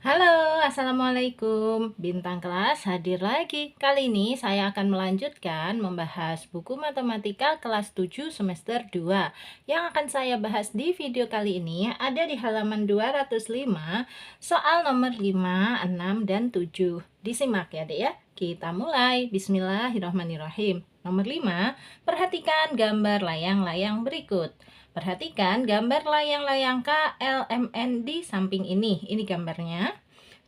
Halo, assalamualaikum. Bintang kelas hadir lagi. Kali ini saya akan melanjutkan membahas buku matematika kelas 7 semester 2. Yang akan saya bahas di video kali ini ada di halaman 205, soal nomor 5, 6, dan 7. Disimak ya, Dek ya. Kita mulai. Bismillahirrahmanirrahim. Nomor 5, perhatikan gambar layang-layang berikut. Perhatikan gambar layang-layang KLMN di samping ini. Ini gambarnya.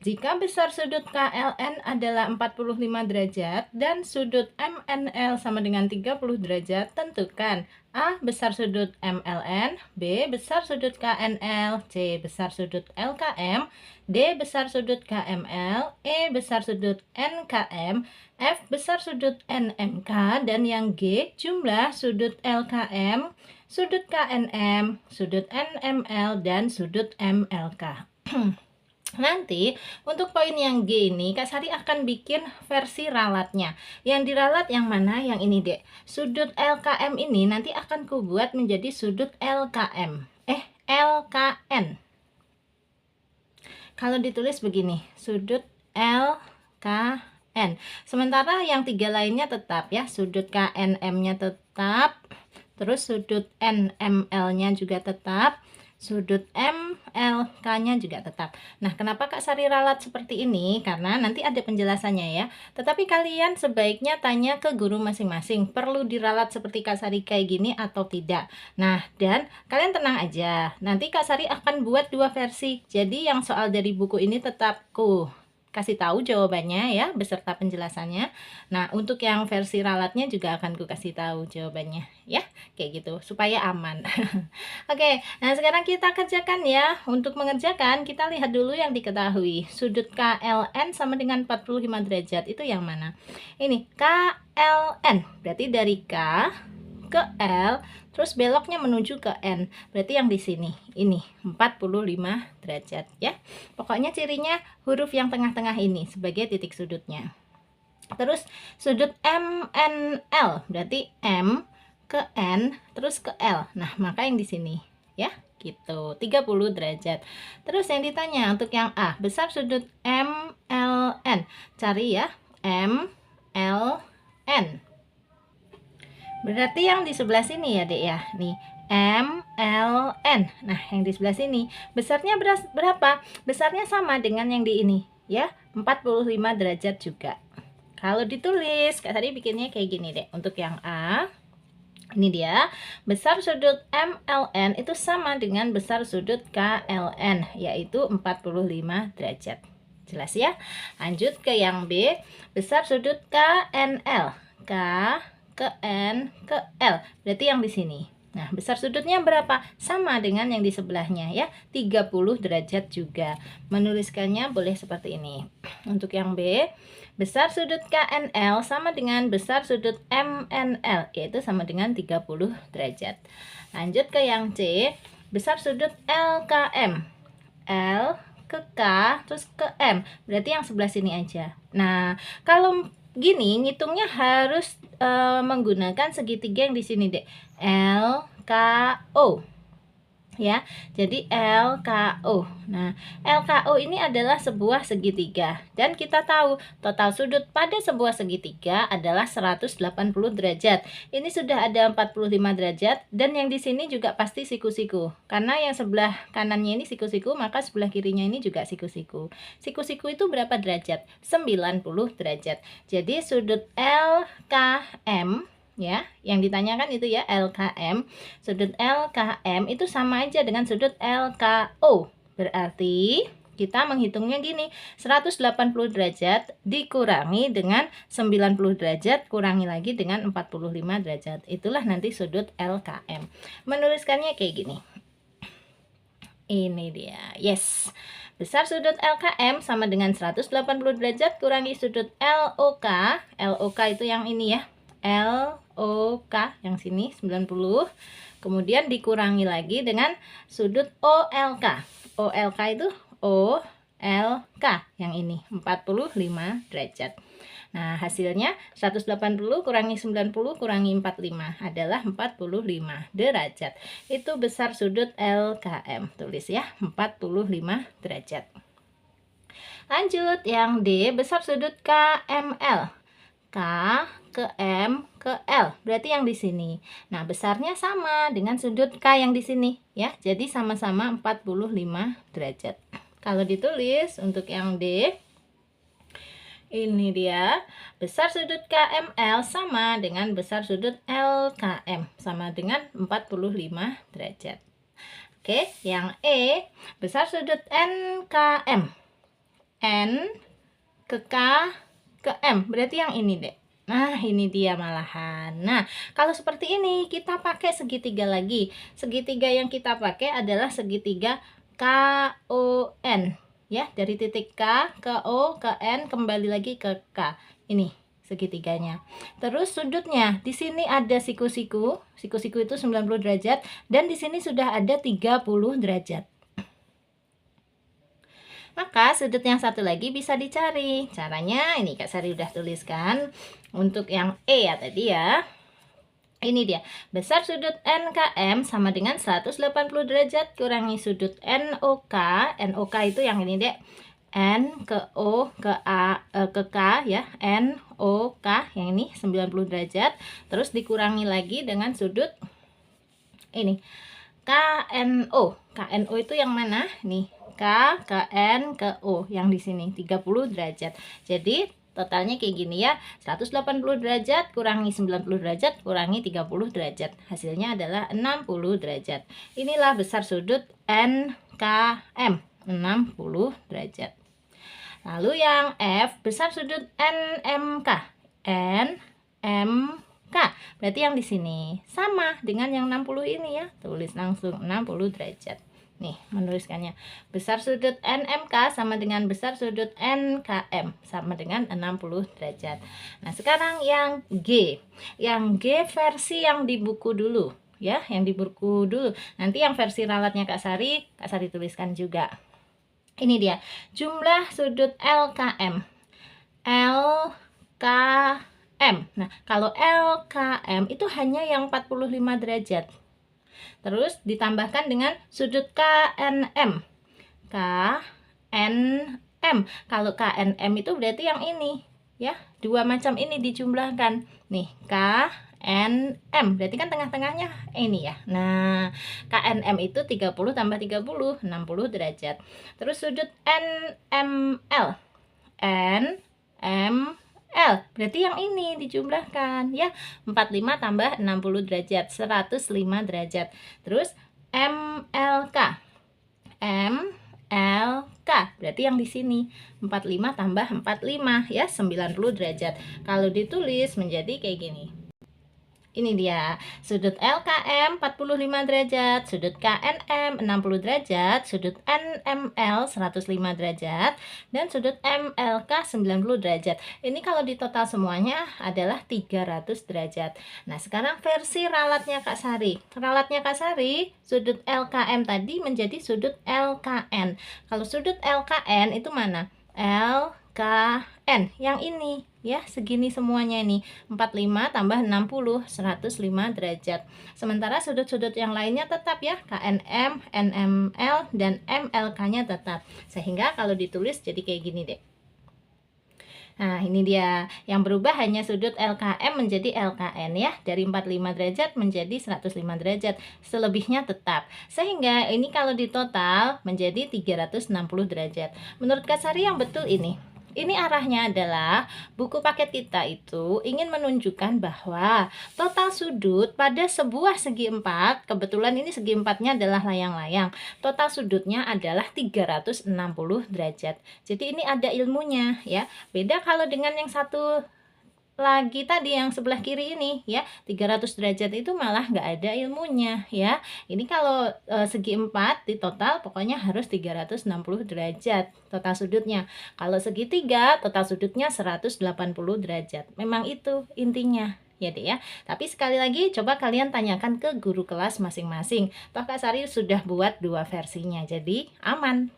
Jika besar sudut KLN adalah 45 derajat dan sudut MNL sama dengan 30 derajat, tentukan A. Besar sudut MLN, B. Besar sudut KNL, C. Besar sudut LKM, D. Besar sudut KML, E. Besar sudut NKM, F. Besar sudut NMK, dan yang G. Jumlah sudut LKM, sudut KNM, sudut NML, dan sudut MLK. Nanti untuk poin yang G ini Kak Sari akan bikin versi ralatnya. Yang diralat yang mana? Yang ini, Dek. Sudut LKM ini nanti akan kubuat menjadi sudut LKM. LKN. Kalau ditulis begini, sudut LKN. Sementara yang tiga lainnya tetap ya, sudut KNM-nya tetap, terus sudut NML-nya juga tetap, sudut MLK-nya juga tetap. Nah, kenapa Kak Sari ralat seperti ini? Karena nanti ada penjelasannya ya. Tetapi kalian sebaiknya tanya ke guru masing-masing, perlu diralat seperti Kak Sari kayak gini atau tidak. Nah, dan kalian tenang aja. Nanti Kak Sari akan buat dua versi. Jadi yang soal dari buku ini tetap kasih tahu jawabannya ya beserta penjelasannya. Nah, untuk yang versi ralatnya juga akan ku kasih tahu jawabannya ya, kayak gitu supaya aman. Oke, nah sekarang kita kerjakan ya. Untuk mengerjakan kita lihat dulu yang diketahui. Sudut KLN sama dengan 45 derajat itu yang mana? Ini KLN, berarti dari K ke L, terus beloknya menuju ke N. Berarti yang di sini, ini 45 derajat ya. Pokoknya cirinya huruf yang tengah-tengah ini sebagai titik sudutnya. Terus sudut MNL, berarti M ke N, terus ke L. Nah, maka yang di sini ya, gitu, 30 derajat. Terus yang ditanya untuk yang A, besar sudut MLN. Cari ya, MLN. Berarti yang di sebelah sini ya, Dek ya. Nih, MLN. Nah, yang di sebelah sini besarnya berapa? Besarnya sama dengan yang di ini, ya. 45 derajat juga. Kalau ditulis, Kak tadi bikinnya kayak gini, Dek. Untuk yang A, ini dia, besar sudut MLN itu sama dengan besar sudut KLN, yaitu 45 derajat. Jelas ya? Lanjut ke yang B, besar sudut KNL. K ke N ke L. Berarti yang di sini. Nah, besar sudutnya berapa? Sama dengan yang di sebelahnya ya, 30 derajat juga. Menuliskannya boleh seperti ini. Untuk yang B, besar sudut KNL sama dengan besar sudut MNL, yaitu sama dengan 30 derajat. Lanjut ke yang C, besar sudut LKM. L ke K, terus ke M. Berarti yang sebelah sini aja. Nah, kalau gini ngitungnya harus menggunakan segitiga yang di sini, Dek. LKO ya. Jadi LKO. Nah, LKO ini adalah sebuah segitiga dan kita tahu total sudut pada sebuah segitiga adalah 180 derajat. Ini sudah ada 45 derajat dan yang di sini juga pasti siku-siku. Karena yang sebelah kanannya ini siku-siku, maka sebelah kirinya ini juga siku-siku. Siku-siku itu berapa derajat? 90 derajat. Jadi sudut LKM ya, yang ditanyakan itu ya LKM. Sudut LKM itu sama aja dengan sudut LKO. Berarti kita menghitungnya gini, 180 derajat dikurangi dengan 90 derajat, kurangi lagi dengan 45 derajat. Itulah nanti sudut LKM. Menuliskannya kayak gini. Ini dia. Yes. Besar sudut LKM sama dengan 180 derajat kurangi sudut LOK. LOK itu yang ini ya. LOK yang sini 90, kemudian dikurangi lagi dengan sudut OLK. OLK itu OLK yang ini 45 derajat. Nah, hasilnya 180 kurangi 90 kurangi 45 adalah 45 derajat. Itu besar sudut LKM. Tulis ya, 45 derajat. Lanjut, yang D besar sudut KML. K ke M ke L, berarti yang di sini. Nah, besarnya sama dengan sudut K yang di sini ya. Jadi sama-sama 45 derajat. Kalau ditulis untuk yang D, ini dia, besar sudut KML sama dengan besar sudut LKM, sama dengan 45 derajat. Oke, yang E, besar sudut NKM. N ke K ke M, berarti yang ini deh. Nah, ini dia malahan. Nah, kalau seperti ini kita pakai segitiga lagi. Segitiga yang kita pakai adalah segitiga KON. Ya, dari titik K ke O ke N kembali lagi ke K. Ini segitiganya. Terus sudutnya, di sini ada siku-siku. Siku-siku itu 90 derajat dan di sini sudah ada 30 derajat. Maka sudut yang satu lagi bisa dicari. Caranya ini Kak Sari udah tuliskan. Untuk yang E ya tadi ya. Ini dia. Besar sudut NKM sama dengan 180 derajat kurangi sudut NOK. NOK itu yang ini dek. N ke O ke A ke K ya. NOK yang ini 90 derajat. Terus dikurangi lagi dengan sudut ini. KNO. KNO itu yang mana? Nih. K, KN, ke O yang di sini 30 derajat. Jadi totalnya kayak gini ya. 180 derajat kurangi 90 derajat kurangi 30 derajat. Hasilnya adalah 60 derajat. Inilah besar sudut NKM, 60 derajat. Lalu yang F, besar sudut NMK. NMK. Berarti yang di sini sama dengan yang 60 ini ya. Tulis langsung 60 derajat. Nih, menuliskannya. Besar sudut NMK sama dengan besar sudut NKM sama dengan 60 derajat. Nah, sekarang yang G. Yang G versi yang di buku dulu ya, yang di buku dulu. Nanti yang versi ralatnya Kak Sari tuliskan juga. Ini dia. Jumlah sudut LKM. LKM. Nah, kalau LKM itu hanya yang 45 derajat. Terus ditambahkan dengan sudut KNM. KNM. Kalau KNM itu berarti yang ini ya. Dua macam ini dijumlahkan. Nih, KNM. Berarti kan tengah-tengahnya ini ya. Nah, KNM itu 30 tambah 30, 60 derajat. Terus sudut NML. NML. Berarti yang ini dijumlahkan ya. 45 tambah 60 derajat, 105 derajat. Terus MLK. MLK. Berarti yang di sini 45 tambah 45 ya, 90 derajat. Kalau ditulis menjadi kayak gini. Ini dia, sudut LKM 45 derajat, sudut KNM 60 derajat, sudut NML 105 derajat, dan sudut MLK 90 derajat. Ini kalau ditotal semuanya adalah 300 derajat. Nah, sekarang versi ralatnya Kak Sari. Ralatnya Kak Sari, sudut LKM tadi menjadi sudut LKN. Kalau sudut LKN itu mana? LKN yang ini ya, segini semuanya ini 45 tambah 60, 105 derajat. Sementara sudut-sudut yang lainnya tetap ya, KNM, NML, dan MLK nya tetap. Sehingga kalau ditulis jadi kayak gini deh. Nah, ini dia. Yang berubah hanya sudut LKM menjadi LKN ya. Dari 45 derajat menjadi 105 derajat. Selebihnya tetap. Sehingga ini kalau ditotal menjadi 360 derajat. Menurut Kak Sari yang betul ini. Ini arahnya adalah buku paket kita itu ingin menunjukkan bahwa total sudut pada sebuah segi empat, kebetulan ini segi empatnya adalah layang-layang, total sudutnya adalah 360 derajat. Jadi ini ada ilmunya ya. Beda kalau dengan yang satu lagi tadi yang sebelah kiri ini ya, 300 derajat itu malah nggak ada ilmunya ya. Ini kalau segi 4 di total pokoknya harus 360 derajat total sudutnya. Kalau segitiga total sudutnya 180 derajat. Memang itu intinya ya deh ya. Tapi sekali lagi coba kalian tanyakan ke guru kelas masing-masing. Toh Kak Sari sudah buat dua versinya, jadi aman.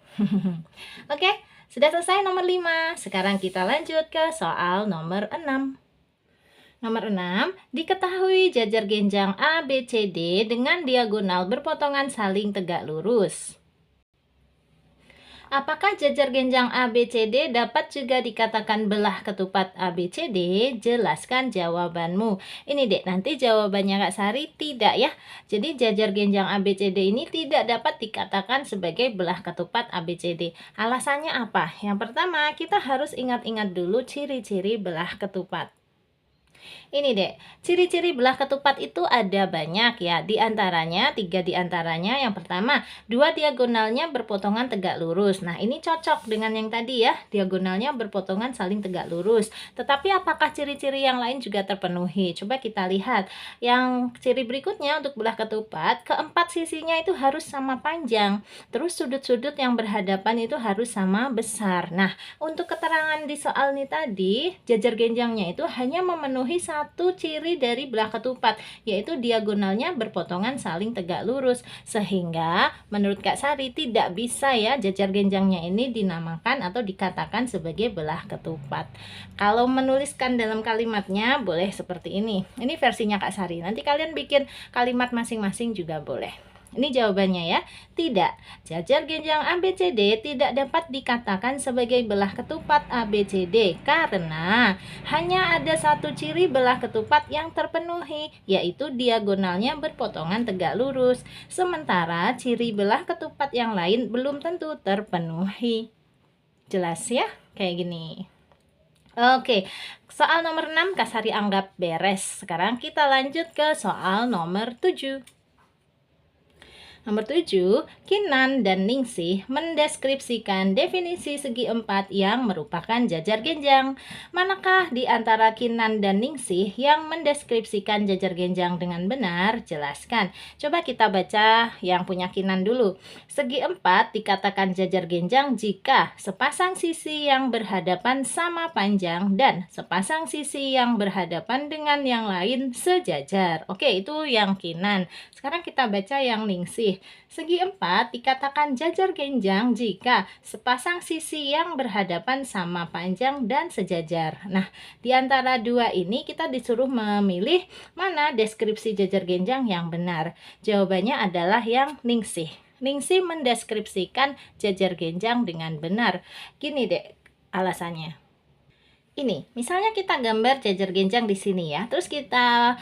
Oke, sudah selesai nomor 5. Sekarang kita lanjut ke soal nomor 6. Nomor 6, diketahui jajar genjang ABCD dengan diagonal berpotongan saling tegak lurus. Apakah jajar genjang ABCD dapat juga dikatakan belah ketupat ABCD? Jelaskan jawabanmu. Ini dek, nanti jawabannya Kak Sari tidak ya. Jadi jajar genjang ABCD ini tidak dapat dikatakan sebagai belah ketupat ABCD. Alasannya apa? Yang pertama, kita harus ingat-ingat dulu ciri-ciri belah ketupat. Ini dek, ciri-ciri belah ketupat itu ada banyak ya. Di antaranya, 3 di antaranya. Yang pertama, 2 diagonalnya berpotongan tegak lurus. Nah, ini cocok dengan yang tadi ya. Diagonalnya berpotongan saling tegak lurus. Tetapi apakah ciri-ciri yang lain juga terpenuhi? Coba kita lihat. Yang ciri berikutnya untuk belah ketupat, keempat sisinya itu harus sama panjang. Terus sudut-sudut yang berhadapan itu harus sama besar. Nah, untuk keterangan di soal ini tadi, jajar genjangnya itu hanya memenuhi satu ciri dari belah ketupat, yaitu diagonalnya berpotongan saling tegak lurus. Sehingga menurut Kak Sari tidak bisa ya jajar genjangnya ini dinamakan atau dikatakan sebagai belah ketupat. Kalau menuliskan dalam kalimatnya boleh seperti ini. Ini versinya Kak Sari. Nanti kalian bikin kalimat masing-masing juga boleh. Ini jawabannya ya. Tidak. Jajar genjang ABCD tidak dapat dikatakan sebagai belah ketupat ABCD karena hanya ada satu ciri belah ketupat yang terpenuhi, yaitu diagonalnya berpotongan tegak lurus. Sementara ciri belah ketupat yang lain belum tentu terpenuhi. Jelas ya? Kayak gini. Oke, soal nomor 6 Kak Sari anggap beres. Sekarang kita lanjut ke soal nomor 7. Nomor 7, Kinan dan Ningsih mendeskripsikan definisi segi empat yang merupakan jajar genjang. Manakah di antara Kinan dan Ningsih yang mendeskripsikan jajar genjang dengan benar? Jelaskan. Coba kita baca yang punya Kinan dulu. Segi empat dikatakan jajar genjang jika sepasang sisi yang berhadapan sama panjang dan sepasang sisi yang berhadapan dengan yang lain sejajar. Oke, itu yang Kinan. Sekarang kita baca yang Ningsih. Segi empat dikatakan jajar genjang jika sepasang sisi yang berhadapan sama panjang dan sejajar. Nah, di antara dua ini kita disuruh memilih mana deskripsi jajar genjang yang benar. Jawabannya adalah yang Ningsih. Ningsih mendeskripsikan jajar genjang dengan benar. Gini deh alasannya. Ini, misalnya kita gambar jajar genjang di sini ya. Terus kita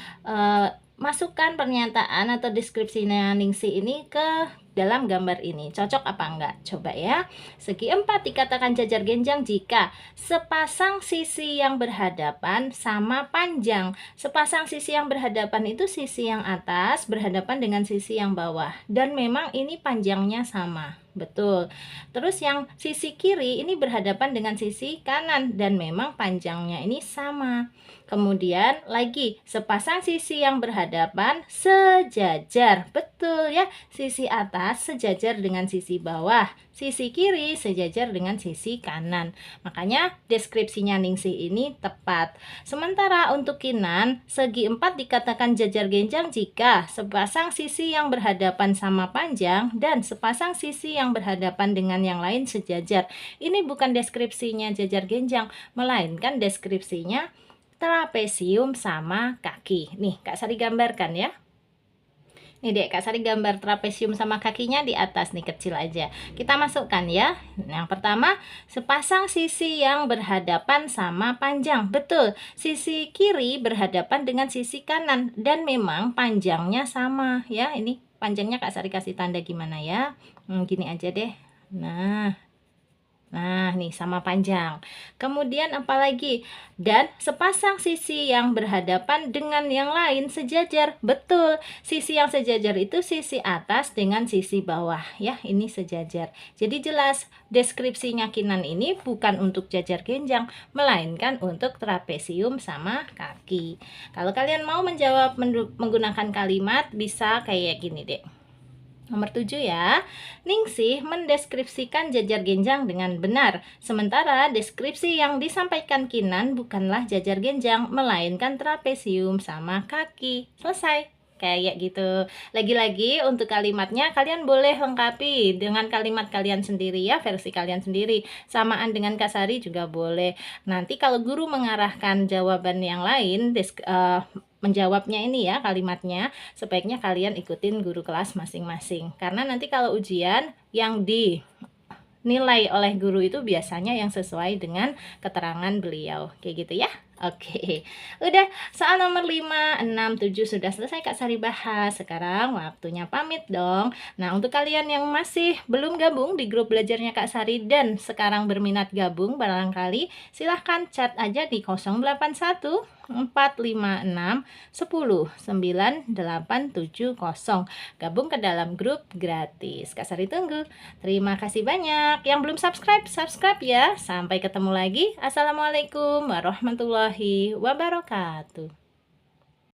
masukkan pernyataan atau deskripsinya Ningsih ini ke dalam gambar ini. Cocok apa enggak? Coba ya. Segi empat dikatakan jajar genjang jika sepasang sisi yang berhadapan sama panjang. Sepasang sisi yang berhadapan itu sisi yang atas berhadapan dengan sisi yang bawah. Dan memang ini panjangnya sama. Betul. Terus yang sisi kiri ini berhadapan dengan sisi kanan dan memang panjangnya ini sama. Kemudian lagi sepasang sisi yang berhadapan sejajar. Betul ya. Sisi atas sejajar dengan sisi bawah. Sisi kiri sejajar dengan sisi kanan. Makanya deskripsinya Ningsih ini tepat. Sementara untuk Kinan, segi empat dikatakan jajar genjang jika sepasang sisi yang berhadapan sama panjang dan sepasang sisi yang berhadapan dengan yang lain sejajar. Ini bukan deskripsinya jajar genjang, melainkan deskripsinya trapesium sama kaki. Nih, Kak Sari gambarkan ya. Nih dek, Kak Sari gambar trapesium sama kakinya di atas nih, kecil aja. Kita masukkan ya. Yang pertama, sepasang sisi yang berhadapan sama panjang. Betul, sisi kiri berhadapan dengan sisi kanan dan memang panjangnya sama ya. Ini panjangnya Kak Sari kasih tanda gimana ya. Gini aja deh. Nah, nih sama panjang. Kemudian apalagi? Dan sepasang sisi yang berhadapan dengan yang lain sejajar. Betul, sisi yang sejajar itu sisi atas dengan sisi bawah ya, ini sejajar. Jadi jelas deskripsinya Kinan ini bukan untuk jajar genjang, melainkan untuk trapesium sama kaki. Kalau kalian mau menjawab menggunakan kalimat bisa kayak gini deh. Nomor 7 ya. Ningsih mendeskripsikan jajar genjang dengan benar. Sementara deskripsi yang disampaikan Kinan bukanlah jajar genjang, melainkan trapesium sama kaki. Selesai. Kayak gitu. Lagi-lagi untuk kalimatnya kalian boleh lengkapi dengan kalimat kalian sendiri ya, versi kalian sendiri. Samaan dengan Kak Sari juga boleh. Nanti kalau guru mengarahkan jawaban yang lain, menjawabnya ini ya kalimatnya, sebaiknya kalian ikutin guru kelas masing-masing. Karena nanti kalau ujian yang nilai oleh guru itu biasanya yang sesuai dengan keterangan beliau. Kayak gitu ya. Oke, udah soal nomor 5, 6, 7 sudah selesai Kak Sari bahas. Sekarang waktunya pamit dong. Nah, untuk kalian yang masih belum gabung di grup belajarnya Kak Sari dan sekarang berminat gabung barangkali, silahkan chat aja di 081 456 10 9870. Gabung ke dalam grup gratis. Kak Sari tunggu. Terima kasih banyak. Yang belum subscribe, subscribe ya. Sampai ketemu lagi. Assalamualaikum warahmatullahi wabarakatuh.